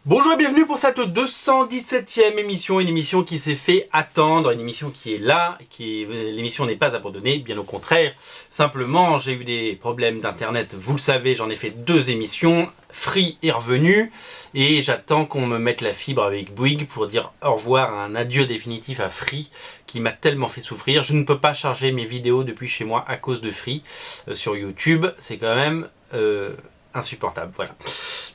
Bonjour et bienvenue pour cette 217e émission, une émission qui s'est fait attendre, une émission qui est là, l'émission n'est pas abandonnée, bien au contraire. Simplement, j'ai eu des problèmes d'internet, vous le savez, j'en ai fait 2 émissions, Free est revenu, et j'attends qu'on me mette la fibre avec Bouygues pour dire au revoir, un adieu définitif à Free, qui m'a tellement fait souffrir. Je ne peux pas charger mes vidéos depuis chez moi à cause de Free sur YouTube, c'est quand même insupportable, voilà.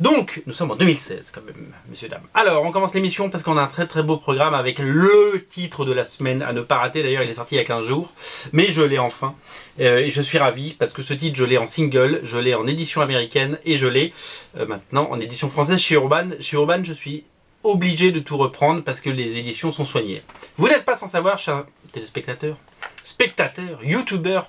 Donc, nous sommes en 2016 quand même, messieurs, dames. Alors, on commence l'émission parce qu'on a un très très beau programme avec le titre de la semaine à ne pas rater. D'ailleurs, il est sorti il y a 15 jours, mais je l'ai enfin. Et je suis ravi parce que ce titre, je l'ai en single, je l'ai en édition américaine et je l'ai maintenant en édition française chez Urban. Chez Urban, je suis obligé de tout reprendre parce que les éditions sont soignées. Vous n'êtes pas sans savoir, chers téléspectateurs, spectateurs, youtubeurs,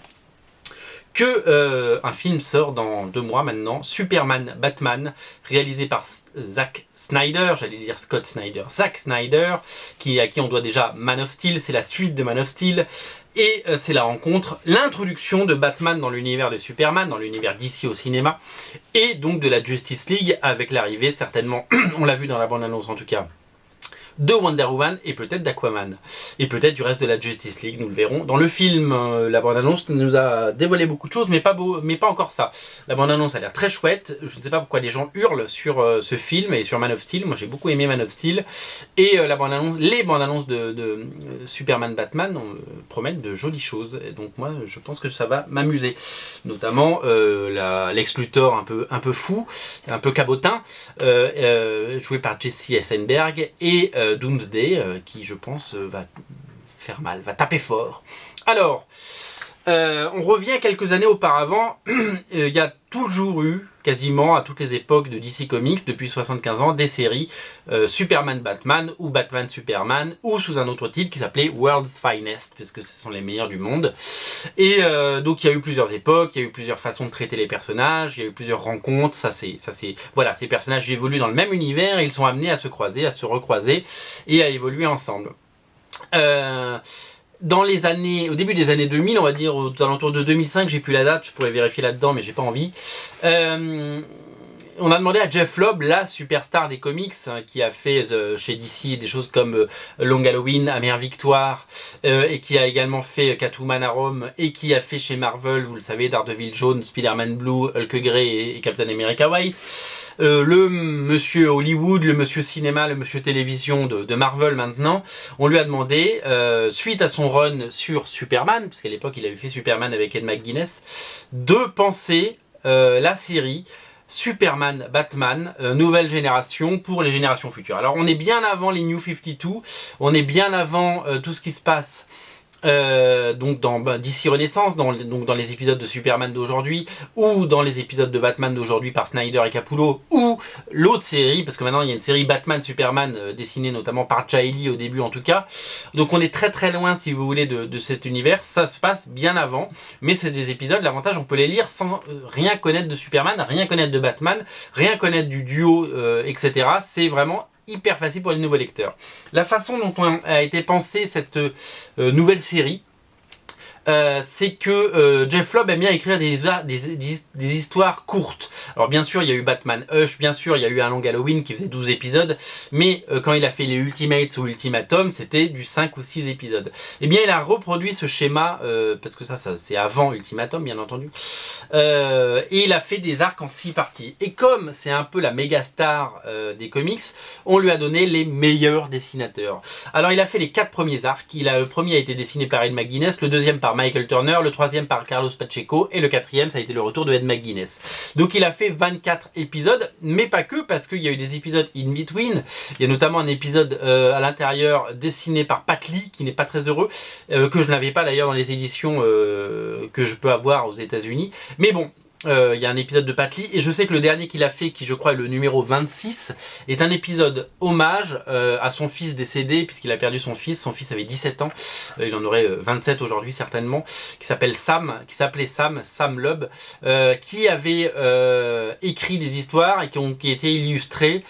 que un film sort dans 2 mois maintenant, Superman Batman, réalisé par Zack Snyder, j'allais dire Scott Snyder, Zack Snyder, à qui on doit déjà Man of Steel, c'est la suite de Man of Steel, et c'est la rencontre, l'introduction de Batman dans l'univers de Superman, dans l'univers d'ici au cinéma, et donc de la Justice League, avec l'arrivée certainement, on l'a vu dans la bande-annonce en tout cas, de Wonder Woman et peut-être d'Aquaman. Et peut-être du reste de la Justice League, nous le verrons. Dans le film, la bande-annonce nous a dévoilé beaucoup de choses, mais pas encore ça. La bande-annonce a l'air très chouette. Je ne sais pas pourquoi les gens hurlent sur ce film et sur Man of Steel. Moi, j'ai beaucoup aimé Man of Steel. Et les bandes-annonces de Superman Batman promettent de jolies choses. Et donc moi, je pense que ça va m'amuser. Notamment Lex Luthor un peu fou, un peu cabotin, joué par Jesse Eisenberg, et Doomsday, qui je pense va faire mal, va taper fort. Alors, on revient quelques années auparavant, il y a toujours eu, quasiment à toutes les époques de DC Comics, depuis 75 ans, des séries Superman Batman ou Batman Superman, ou sous un autre titre qui s'appelait World's Finest, parce que ce sont les meilleurs du monde. Et donc il y a eu plusieurs époques, il y a eu plusieurs façons de traiter les personnages, il y a eu plusieurs rencontres, voilà, ces personnages évoluent dans le même univers et ils sont amenés à se croiser, à se recroiser et à évoluer ensemble. Au début des années 2000, on va dire aux alentours de 2005, j'ai plus la date, je pourrais vérifier là-dedans, mais j'ai pas envie. On a demandé à Jeff Lobb, la superstar des comics, qui a fait chez DC des choses comme Long Halloween, Amère Victoire, et qui a également fait Catwoman à Rome, et qui a fait chez Marvel, vous le savez, Daredevil jaune, Spider-Man blue, Hulk grey et Captain America white. Le monsieur Hollywood, le monsieur cinéma, le monsieur télévision de Marvel maintenant, on lui a demandé, suite à son run sur Superman, parce qu'à l'époque il avait fait Superman avec Ed McGuinness, de penser la série Superman, Batman, nouvelle génération pour les générations futures. Alors on est bien avant les New 52, on est bien avant tout ce qui se passe donc dans DC Renaissance, donc dans les épisodes de Superman d'aujourd'hui, ou dans les épisodes de Batman d'aujourd'hui par Snyder et Capullo, ou l'autre série, parce que maintenant il y a une série Batman Superman dessinée notamment par Jaili au début en tout cas. Donc on est très très loin, si vous voulez, de cet univers. Ça se passe bien avant, mais c'est des épisodes, l'avantage on peut les lire sans rien connaître de Superman, rien connaître de Batman, rien connaître du duo, etc. C'est vraiment hyper facile pour les nouveaux lecteurs. La façon dont a été pensée cette nouvelle série, c'est que Jeff Lobb aime bien écrire des histoires courtes. Alors bien sûr il y a eu Batman Hush, bien sûr il y a eu un Long Halloween qui faisait 12 épisodes, mais quand il a fait les Ultimates ou Ultimatum, c'était du 5 ou 6 épisodes. Et bien il a reproduit ce schéma, parce que ça c'est avant Ultimatum bien entendu, et il a fait des arcs en 6 parties. Et comme c'est un peu la méga star des comics, on lui a donné les meilleurs dessinateurs. Alors il a fait les 4 premiers arcs, le premier a été dessiné par Ed McGuinness, le deuxième par Michael Turner, le troisième par Carlos Pacheco et le quatrième ça a été le retour de Ed McGuinness. Donc il a fait 24 épisodes, mais pas que, parce qu'il y a eu des épisodes in between. Il y a notamment un épisode à l'intérieur dessiné par Pat Lee qui n'est pas très heureux, que je n'avais pas d'ailleurs dans les éditions que je peux avoir aux États-Unis. Mais bon, il y a un épisode de Pat Lee, et je sais que le dernier qu'il a fait, qui je crois est le numéro 26, est un épisode hommage à son fils décédé, puisqu'il a perdu son fils avait 17 ans, il en aurait 27 aujourd'hui certainement, qui s'appelait Sam Lobb, qui avait écrit des histoires et qui étaient illustrées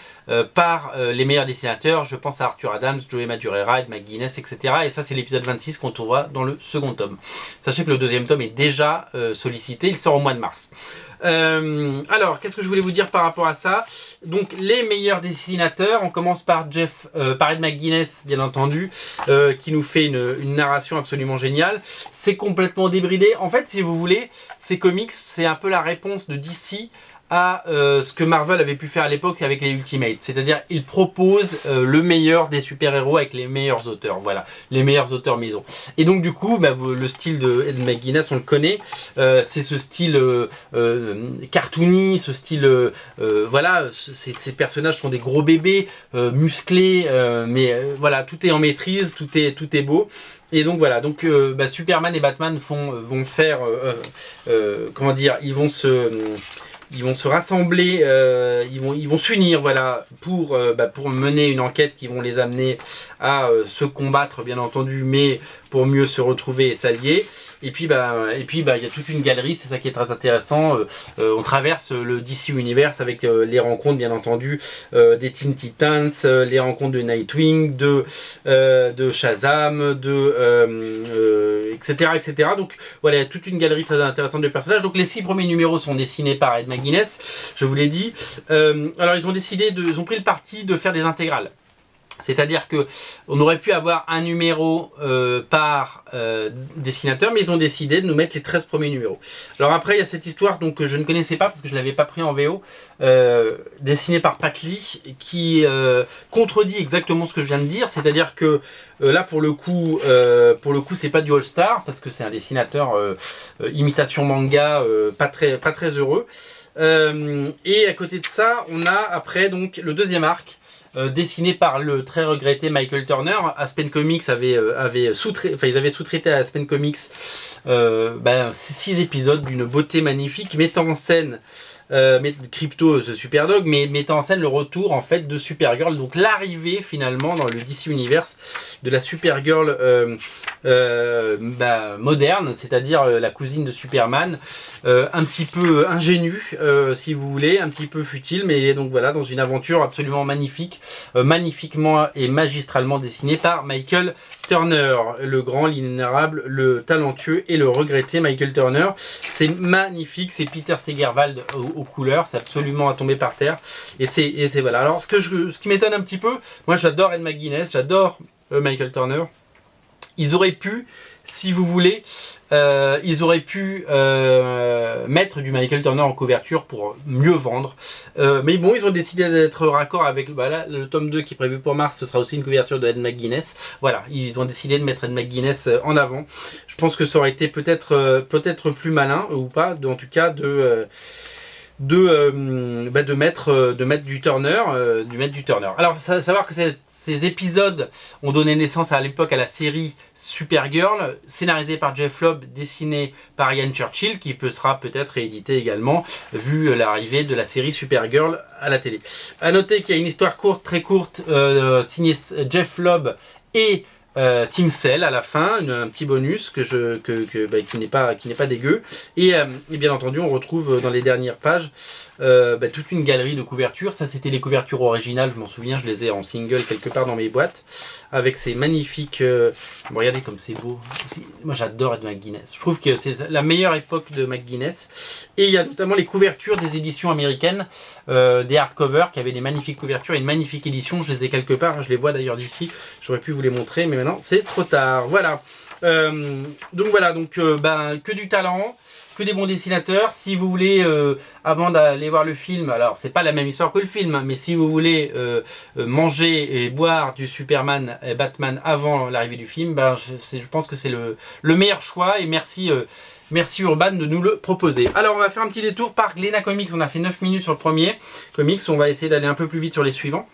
par les meilleurs dessinateurs. Je pense à Arthur Adams, Joe Madureira, Ed McGuinness, etc. Et ça, c'est l'épisode 26 qu'on trouvera dans le second tome. Sachez que le deuxième tome est déjà sollicité, il sort au mois de mars. Alors, qu'est-ce que je voulais vous dire par rapport à ça? Donc, les meilleurs dessinateurs, on commence par Ed McGuinness, bien entendu, qui nous fait une narration absolument géniale. C'est complètement débridé. En fait, si vous voulez, ces comics, c'est un peu la réponse de DC à ce que Marvel avait pu faire à l'époque avec les Ultimates. C'est-à-dire, il propose le meilleur des super-héros avec les meilleurs auteurs. Voilà, les meilleurs auteurs maison. Et donc, du coup, le style de Ed McGuinness, on le connaît. C'est ce style cartoony, ce style... voilà, ces personnages sont des gros bébés, musclés, mais voilà, tout est en maîtrise, tout est beau. Et donc voilà, donc Superman et Batman vont faire... comment dire, ils vont se rassembler, ils vont s'unir, voilà, pour mener une enquête qui vont les amener à se combattre, bien entendu, mais pour mieux se retrouver et s'allier. Et puis, il y a toute une galerie, c'est ça qui est très intéressant. On traverse le DC Universe avec les rencontres, bien entendu, des Teen Titans, les rencontres de Nightwing, de Shazam, etc., etc. Donc, voilà, il y a toute une galerie très intéressante de personnages. Donc, les 6 premiers numéros sont dessinés par Ed McGuinness, je vous l'ai dit. Alors, ils ont pris le parti de faire des intégrales. C'est-à-dire que on aurait pu avoir un numéro par dessinateur, mais ils ont décidé de nous mettre les 13 premiers numéros. Alors après, il y a cette histoire donc, que je ne connaissais pas parce que je ne l'avais pas pris en VO, dessinée par Pat Lee, qui contredit exactement ce que je viens de dire. C'est-à-dire que là, pour le coup, c'est pas du All-Star, parce que c'est un dessinateur imitation manga, pas très heureux. Et à côté de ça, on a après donc le deuxième arc, dessiné par le très regretté Michael Turner. Aspen Comics ils avaient sous-traité à Aspen Comics 6 épisodes d'une beauté magnifique, mettant en scène Crypto The Superdog, mais mettant en scène le retour en fait de Supergirl, donc l'arrivée finalement dans le DC Universe de la Supergirl moderne, c'est-à-dire la cousine de Superman, un petit peu ingénue si vous voulez, un petit peu futile, mais donc voilà, dans une aventure absolument magnifique, magnifiquement et magistralement dessinée par Michael Turner, le grand, l'inénarrable, le talentueux et le regretté Michael Turner. C'est magnifique, c'est Peter Stegerwald aux couleurs, c'est absolument à tomber par terre. Et c'est voilà. Alors ce qui m'étonne un petit peu, moi j'adore Ed McGuinness, j'adore Michael Turner. Ils auraient pu, si vous voulez, mettre du Michael Turner en couverture pour mieux vendre. Mais bon, ils ont décidé d'être raccord avec le tome 2 qui est prévu pour mars. Ce sera aussi une couverture de Ed McGuinness. Voilà, ils ont décidé de mettre Ed McGuinness en avant. Je pense que ça aurait été peut-être plus malin, ou pas, en tout cas de mettre du Turner, Alors, savoir que ces épisodes ont donné naissance à l'époque à la série Supergirl, scénarisée par Jeff Loeb, dessinée par Ian Churchill, qui sera peut-être réédité également, vu l'arrivée de la série Supergirl à la télé. À noter qu'il y a une histoire courte, très courte, signée Jeff Loeb et Team Cell à la fin, un petit bonus qui n'est pas dégueu, et bien entendu on retrouve dans les dernières pages toute une galerie de couvertures. Ça c'était les couvertures originales, je m'en souviens, je les ai en single quelque part dans mes boîtes, avec ces magnifiques regardez comme c'est beau. Moi j'adore Ed McGuinness, je trouve que c'est la meilleure époque de McGuinness. Et il y a notamment les couvertures des éditions américaines, des hardcovers qui avaient des magnifiques couvertures et une magnifique édition. Je les ai quelque part, je les vois d'ailleurs d'ici, j'aurais pu vous les montrer, mais maintenant c'est trop tard. Voilà. Donc que du talent, que des bons dessinateurs. Si vous voulez, avant d'aller voir le film, alors c'est pas la même histoire que le film, mais si vous voulez manger et boire du Superman et Batman avant l'arrivée du film, je pense que c'est le meilleur choix. Et merci Urban de nous le proposer. Alors on va faire un petit détour par Glénat Comics. On a fait 9 minutes sur le premier comics, on va essayer d'aller un peu plus vite sur les suivants.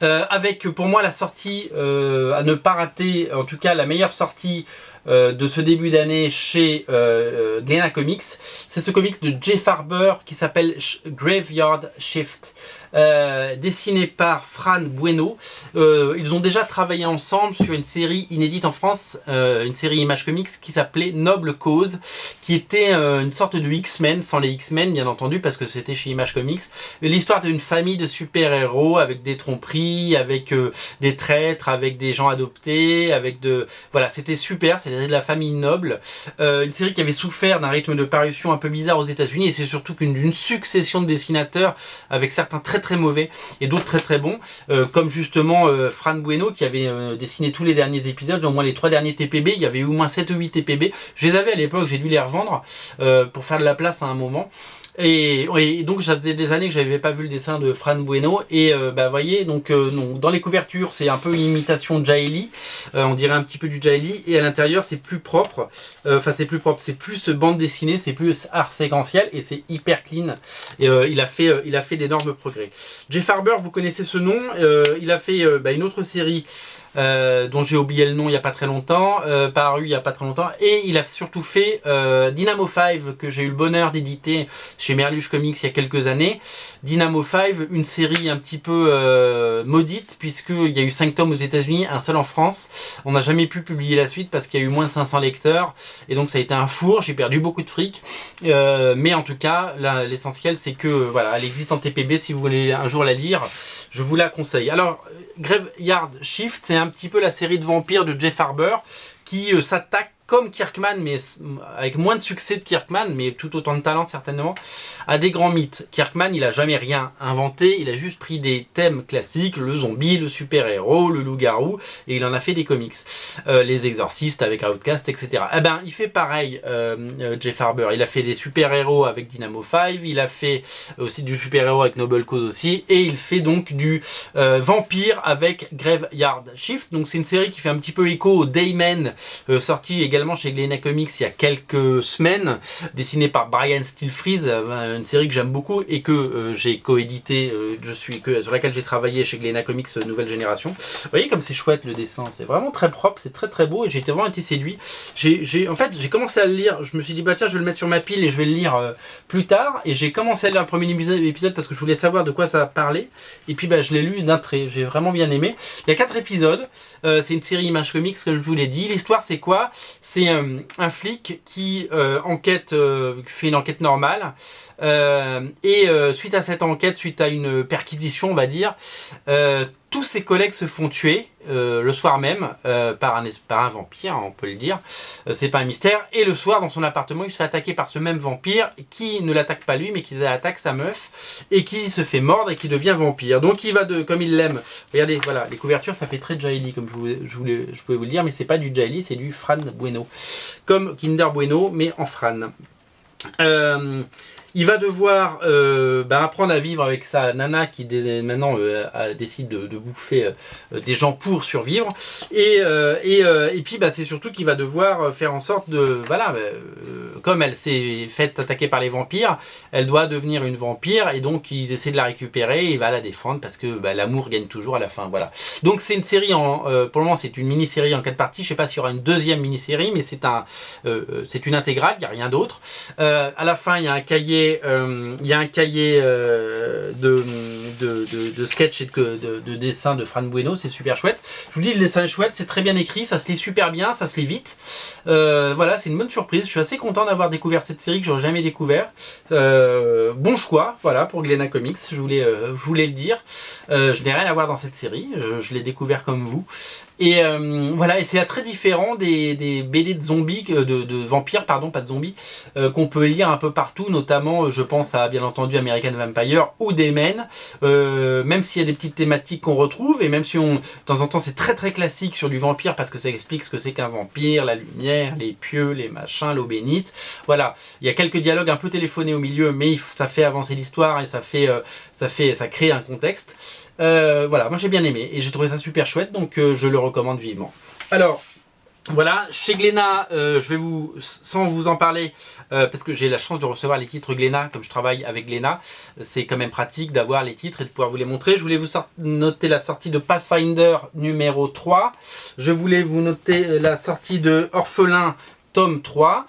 Avec pour moi la sortie à ne pas rater, en tout cas la meilleure sortie de ce début d'année chez Glénat Comics, c'est ce comics de Jay Farber qui s'appelle Graveyard Shift. dessiné par Fran Bueno. Ils ont déjà travaillé ensemble sur une série inédite en France, une série Image Comics qui s'appelait Noble Cause, qui était une sorte de X-Men, sans les X-Men bien entendu, parce que c'était chez Image Comics. L'histoire d'une famille de super-héros avec des tromperies, avec des traîtres, avec des gens adoptés, avec de... Voilà, c'était super, c'était de la famille Noble. Une série qui avait souffert d'un rythme de parution un peu bizarre aux États-Unis, et c'est surtout qu'une succession de dessinateurs, avec certains très très mauvais et d'autres très très bons, comme justement Fran Bueno qui avait dessiné tous les derniers épisodes, au moins les 3 derniers TPB, il y avait eu au moins 7 ou 8 TPB, je les avais à l'époque, j'ai dû les revendre pour faire de la place à un moment. Et donc ça faisait des années que j'avais pas vu le dessin de Fran Bueno, et bah voyez, donc dans les couvertures c'est un peu une imitation de Jaeli, on dirait un petit peu du Jaeli, et à l'intérieur c'est plus propre, enfin c'est plus propre, c'est plus bande dessinée, c'est plus art séquentiel, et c'est hyper clean, et il a fait d'énormes progrès. Jeff Farber, vous connaissez ce nom, il a fait une autre série dont j'ai oublié le nom il n'y a pas très longtemps, paru il n'y a pas très longtemps, et il a surtout fait Dynamo 5 que j'ai eu le bonheur d'éditer chez Merluche Comics il y a quelques années. Dynamo 5, une série un petit peu maudite, puisqu'il y a eu 5 tomes aux États-Unis, un seul en France. On n'a jamais pu publier la suite parce qu'il y a eu moins de 500 lecteurs, et donc ça a été un four, j'ai perdu beaucoup de fric, mais en tout cas l'essentiel c'est que voilà, elle existe en TPB, si vous voulez un jour la lire, je vous la conseille. Alors Graveyard Shift, c'est un petit peu la série de vampires de Jeff Farber qui s'attaque comme Kirkman, mais avec moins de succès de Kirkman, mais tout autant de talent certainement, à des grands mythes. Kirkman, il a jamais rien inventé, il a juste pris des thèmes classiques, le zombie, le super-héros, le loup-garou, et il en a fait des comics. Les exorcistes avec Outcast, etc. Eh ben, il fait pareil, Jeff Farber. Il a fait des super-héros avec Dynamo 5, il a fait aussi du super-héros avec Noble Cause aussi, et il fait donc du vampire avec Graveyard Shift. Donc c'est une série qui fait un petit peu écho au Dayman, sorti également chez Glénat Comics il y a quelques semaines, dessiné par Brian Stelfreeze, une série que j'aime beaucoup et que j'ai coédité, sur laquelle j'ai travaillé chez Glénat Comics Nouvelle Génération. Vous voyez comme c'est chouette le dessin, c'est vraiment très propre, c'est très très beau, et j'ai vraiment été séduit. En fait, j'ai commencé à le lire, je me suis dit bah tiens, je vais le mettre sur ma pile et je vais le lire plus tard, et j'ai commencé à lire le premier épisode parce que je voulais savoir de quoi ça parlait, et puis bah, je l'ai lu d'un trait, j'ai vraiment bien aimé. Il y a 4 épisodes, c'est une série Image Comics comme je vous l'ai dit. L'histoire c'est quoi? C'est un flic qui fait une enquête normale, et suite à cette enquête, suite à une perquisition on va dire, tous ses collègues se font tuer le soir même par un vampire, on peut le dire, c'est pas un mystère, et le soir dans son appartement il se fait attaquer par ce même vampire qui ne l'attaque pas lui mais qui attaque sa meuf, et qui se fait mordre et qui devient vampire. Donc il va comme il l'aime, regardez, voilà, les couvertures ça fait très Jaeli comme je pouvais vous le dire, mais c'est pas du Jaeli, c'est du Fran Bueno, comme Kinder Bueno mais en Fran. Il va devoir apprendre à vivre avec sa nana qui maintenant décide de bouffer des gens pour survivre, et puis c'est surtout qu'il va devoir faire en sorte de comme elle s'est faite attaquer par les vampires, elle doit devenir une vampire, et donc ils essaient de la récupérer et il va la défendre parce que l'amour gagne toujours à la fin. Voilà. Donc c'est une série pour le moment c'est une mini-série en 4 parties. Je sais pas s'il y aura une deuxième mini-série, mais c'est une intégrale, il n'y a rien d'autre. À la fin il y a un cahier de sketch et de dessin de Fran Bueno, c'est super chouette. Je vous dis, le dessin est chouette, c'est très bien écrit, ça se lit super bien, ça se lit vite. Voilà, c'est une bonne surprise. Je suis assez content d'avoir découvert cette série que j'aurais jamais découvert. Bon choix, voilà, pour Glénat Comics, je voulais le dire. Je n'ai rien à voir dans cette série, je l'ai découvert comme vous. Et voilà, et c'est très différent des BD de zombies, de vampires, pardon, pas de zombies, qu'on peut lire un peu partout, notamment je pense à bien entendu American Vampire ou Dayman, même s'il y a des petites thématiques qu'on retrouve, et même si de temps en temps c'est très très classique sur du vampire parce que ça explique ce que c'est qu'un vampire, la lumière, les pieux, les machins, l'eau bénite, voilà, il y a quelques dialogues un peu téléphonés au milieu, mais ça fait avancer l'histoire et ça crée un contexte. Voilà, moi j'ai bien aimé et j'ai trouvé ça super chouette, donc je le recommande vivement. Alors voilà, chez Glénat, je vais sans vous en parler, parce que j'ai la chance de recevoir les titres Glénat, comme je travaille avec Glénat, c'est quand même pratique d'avoir les titres et de pouvoir vous les montrer. Je voulais vous noter la sortie de Pathfinder numéro 3, je voulais vous noter la sortie de Orphelin tome 3,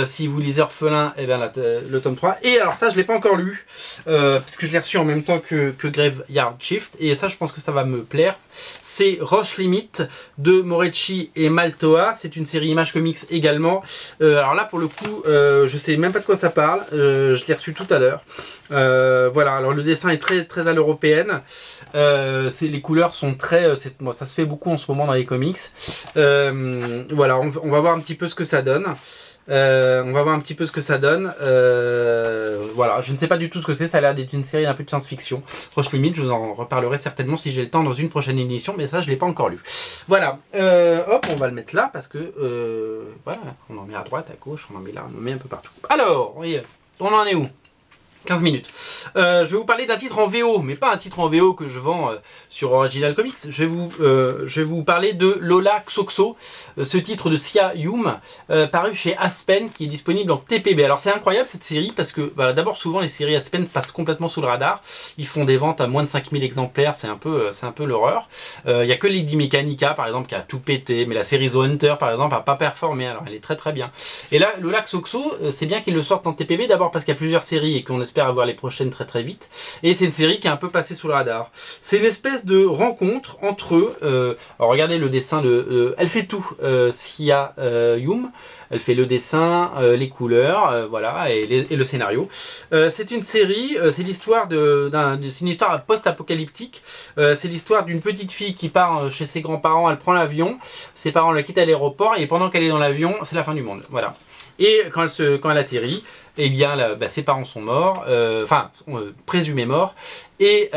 Si vous lisez Orphelin, eh bien, le tome 3. Et alors ça, je ne l'ai pas encore lu, puisque je l'ai reçu en même temps que Graveyard Shift. Et ça, je pense que ça va me plaire. C'est Roche Limite de Moretti et Maltoa. C'est une série Image Comics également. Alors là, pour le coup, je sais même pas de quoi ça parle. Je l'ai reçu tout à l'heure. Voilà, alors le dessin est très, très à l'européenne. Les couleurs sont très... bon, ça se fait beaucoup en ce moment dans les comics. Voilà, on va voir un petit peu ce que ça donne. Voilà, je ne sais pas du tout ce que c'est, ça a l'air d'être une série un peu de science-fiction. Roche Limite, je vous en reparlerai certainement si j'ai le temps dans une prochaine émission, mais ça je ne l'ai pas encore lu. Voilà, hop, on va le mettre là parce que, voilà, on en met à droite, à gauche, on en met là, on en met un peu partout. Alors, on en est où ? 15 minutes. Je vais vous parler d'un titre en VO, mais pas un titre en VO que je vends sur Original Comics. Je vais vous parler de Lola Xoxo, ce titre de Sia Youm, paru chez Aspen, qui est disponible en TPB. Alors c'est incroyable cette série, parce que bah, d'abord souvent les séries Aspen passent complètement sous le radar. Ils font des ventes à moins de 5000 exemplaires, c'est un peu l'horreur. Il n'y a que Lady Mechanica par exemple qui a tout pété, mais la série The Hunter par exemple n'a pas performé, alors elle est très très bien. Et là, Lola Xoxo, c'est bien qu'ils le sortent en TPB, d'abord parce qu'il y a plusieurs séries et qu'on espère avoir les prochaines très très vite, et c'est une série qui est un peu passée sous le radar. C'est une espèce de rencontre entre eux. Alors regardez le dessin de elle fait tout, Sia Youm. Elle fait le dessin, les couleurs, voilà, et le scénario. C'est une série, c'est l'histoire c'est une histoire post-apocalyptique. C'est l'histoire d'une petite fille qui part chez ses grands-parents, elle prend l'avion, ses parents la quittent à l'aéroport, et pendant qu'elle est dans l'avion, c'est la fin du monde. Voilà. Et quand elle atterrit, eh bien, ses parents sont morts, présumés morts, et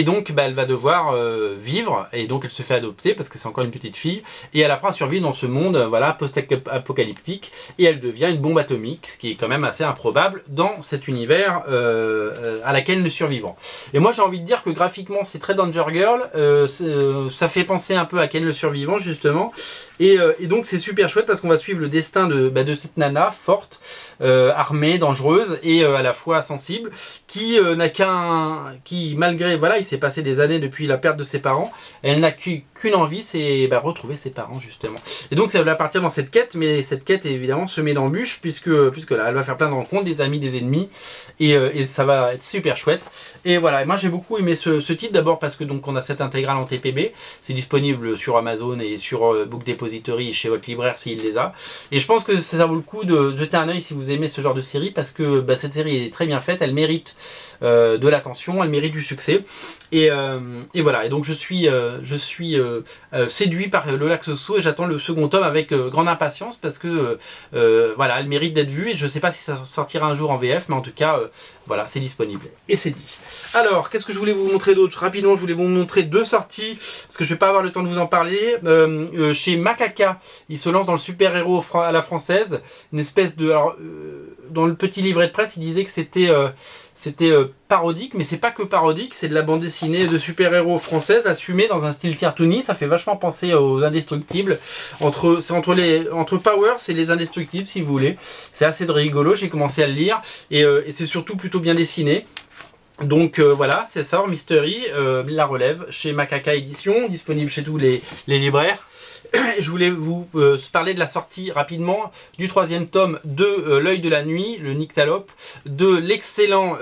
donc elle va devoir vivre, et donc elle se fait adopter parce que c'est encore une petite fille, et elle apprend à survivre dans ce monde voilà, post-apocalyptique, et elle devient une bombe atomique, ce qui est quand même assez improbable dans cet univers à laquelle nous survivons. Et moi j'ai envie de dire que graphiquement c'est très Danger Girl, ça fait penser un peu à Ken le Survivant justement, et donc c'est super chouette parce qu'on va suivre le destin de cette nana forte, armée, dangereuse et à la fois sensible, qui malgré, voilà, il s'est passé des années depuis la perte de ses parents, elle n'a qu'une envie, c'est retrouver ses parents justement. Et donc ça va partir dans cette quête, mais cette quête est évidemment semée d'embûches puisque là elle va faire plein de rencontres, des amis, des ennemis, et ça va être super chouette. Et voilà, et moi j'ai beaucoup aimé ce titre, d'abord parce que donc on a cette intégrale en TPB, c'est disponible sur Amazon et sur Book Depository et chez votre libraire s'il les a. Et je pense que ça vaut le coup de jeter un œil si vous aimez ce genre de série, parce que cette série est très bien faite, elle mérite de l'attention, elle mérite du succès. Et voilà, et donc je suis séduit par Lola Xoxo et j'attends le second tome avec grande impatience parce que voilà, elle mérite d'être vue, et je sais pas si ça sortira un jour en VF, mais en tout cas voilà, c'est disponible et c'est dit. Alors, qu'est-ce que je voulais vous montrer d'autre? Rapidement, je voulais vous montrer deux sorties, parce que je vais pas avoir le temps de vous en parler. Chez Macaca, il se lance dans le super-héros à la française, une espèce de... Alors, dans le petit livret de presse, il disait que c'était parodique, mais c'est pas que parodique, c'est de la bande dessinée de super-héros française assumée dans un style cartoony. Ça fait vachement penser aux Indestructibles, entre Powers et les Indestructibles si vous voulez. C'est assez de rigolo, j'ai commencé à le lire, et c'est surtout plutôt bien dessiné. Donc voilà, c'est ça, Mystery, la relève chez Macaca Édition, disponible chez tous les libraires. Je voulais vous parler de la sortie rapidement du troisième tome de L'œil de la nuit, le Nyctalope, de l'excellent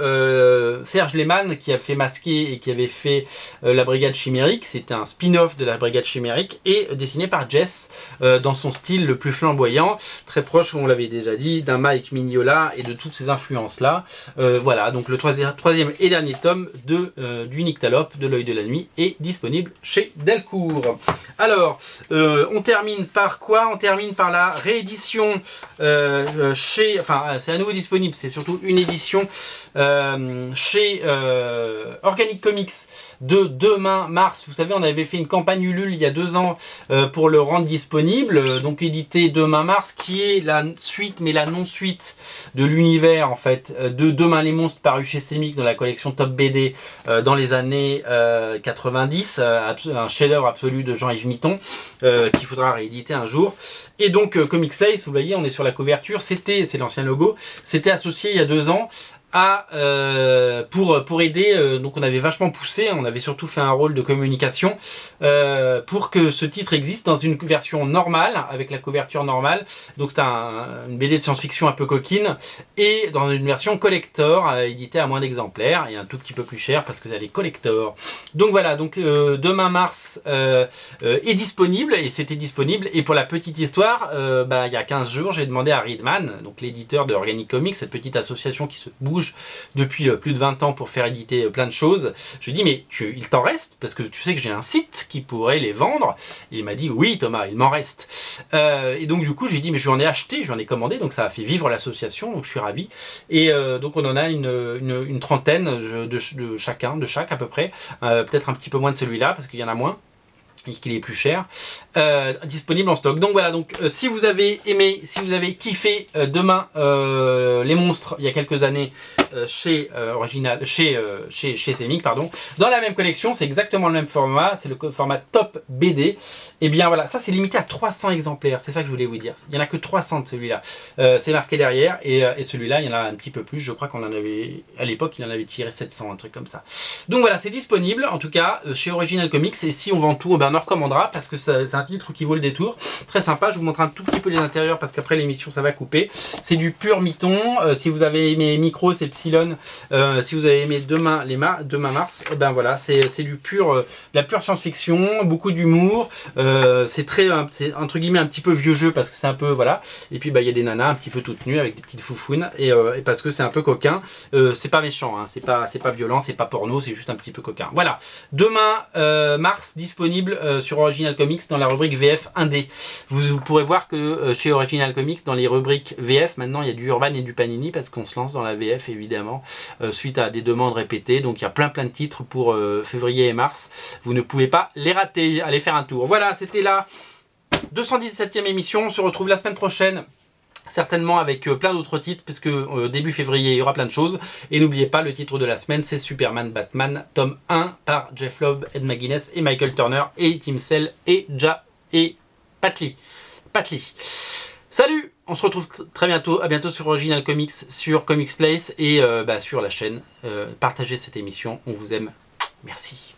Serge Lehmann qui a fait Masqué et qui avait fait La Brigade Chimérique. C'est un spin-off de La Brigade Chimérique et dessiné par Jess dans son style le plus flamboyant, très proche, on l'avait déjà dit, d'un Mike Mignola et de toutes ces influences-là. Voilà, donc le troisième et dernier tome du Nyctalope, de L'œil de la nuit, est disponible chez Delcourt. Alors, on termine par quoi? On termine par la réédition c'est à nouveau disponible, c'est surtout une édition chez Organic Comics de Demain Mars. Vous savez, on avait fait une campagne Ulule il y a 2 ans pour le rendre disponible, donc édité Demain Mars, qui est la suite, mais la non-suite de l'univers en fait de Demain les monstres, paru chez Semic dans la collection Top BD dans les années 90, un chef-d'œuvre absolu de Jean-Yves Mitton, qu'il faudra rééditer un jour. Et donc Comics Place, vous voyez, on est sur la couverture, c'est l'ancien logo, c'était associé il y a 2 ans pour aider, donc on avait vachement poussé, on avait surtout fait un rôle de communication pour que ce titre existe dans une version normale, avec la couverture normale, donc c'est une BD de science-fiction un peu coquine, et dans une version collector, éditée à moins d'exemplaires, et un tout petit peu plus cher parce que elle est collector. Donc voilà, donc demain mars est disponible, et c'était disponible, et pour la petite histoire, il y a 15 jours, j'ai demandé à Readman, donc l'éditeur de Organic Comics, cette petite association qui se bouge depuis plus de 20 ans pour faire éditer plein de choses. Je lui ai dit, mais il t'en reste? Parce que tu sais que j'ai un site qui pourrait les vendre. Et il m'a dit, oui Thomas, il m'en reste. Et donc du coup, je lui ai dit, mais je lui en ai acheté, je lui en ai commandé, donc ça a fait vivre l'association, donc je suis ravi. Et donc on en a une trentaine de chaque à peu près. Peut-être un petit peu moins de celui-là, parce qu'il y en a moins et qu'il est plus cher, disponible en stock. Donc voilà, donc si vous avez aimé, si vous avez kiffé demain les monstres il y a quelques années chez Semic, pardon, dans la même collection, c'est exactement le même format, c'est le format Top BD. Et bien voilà, ça c'est limité à 300 exemplaires, c'est ça que je voulais vous dire. Il n'y en a que 300 de celui-là. C'est marqué derrière, et celui-là, il y en a un petit peu plus, je crois qu'on en avait, à l'époque, il en avait tiré 700, un truc comme ça. Donc voilà, c'est disponible, en tout cas, chez Original Comics, et si on vend tout, ben, on en recommandera, parce que c'est un titre qui vaut le détour. Très sympa, je vous montre un tout petit peu les intérieurs, parce qu'après l'émission, ça va couper. C'est du pur Mython. Si vous avez aimé Micro, c'est Psylone. Si vous avez aimé Demain Mars, et ben voilà, c'est du pur, de la pure science-fiction, beaucoup d'humour. C'est entre guillemets un petit peu vieux jeu, parce que c'est un peu, voilà. Et puis, il y a des nanas un petit peu toutes nues, avec des petites foufounes, et parce que c'est un peu coquin. C'est pas méchant, hein, c'est pas violent, c'est pas porno, c'est juste un petit peu coquin. Voilà. Demain Mars, disponible sur Original Comics dans la rubrique VF 1D. Vous pourrez voir que chez Original Comics, dans les rubriques VF, maintenant il y a du Urban et du Panini, parce qu'on se lance dans la VF évidemment, suite à des demandes répétées. Donc il y a plein de titres pour février et mars. Vous ne pouvez pas les rater. Allez faire un tour. Voilà, c'était la 217e émission. On se retrouve la semaine prochaine, certainement avec plein d'autres titres, puisque début février il y aura plein de choses. Et n'oubliez pas, le titre de la semaine, c'est Superman Batman tome 1 par Jeff Loeb, Ed McGuinness et Michael Turner et Tim Sale et Pat Lee. Salut, on se retrouve très bientôt, à bientôt sur Original Comics, sur Comics Place et sur la chaîne. Partagez cette émission, on vous aime. Merci.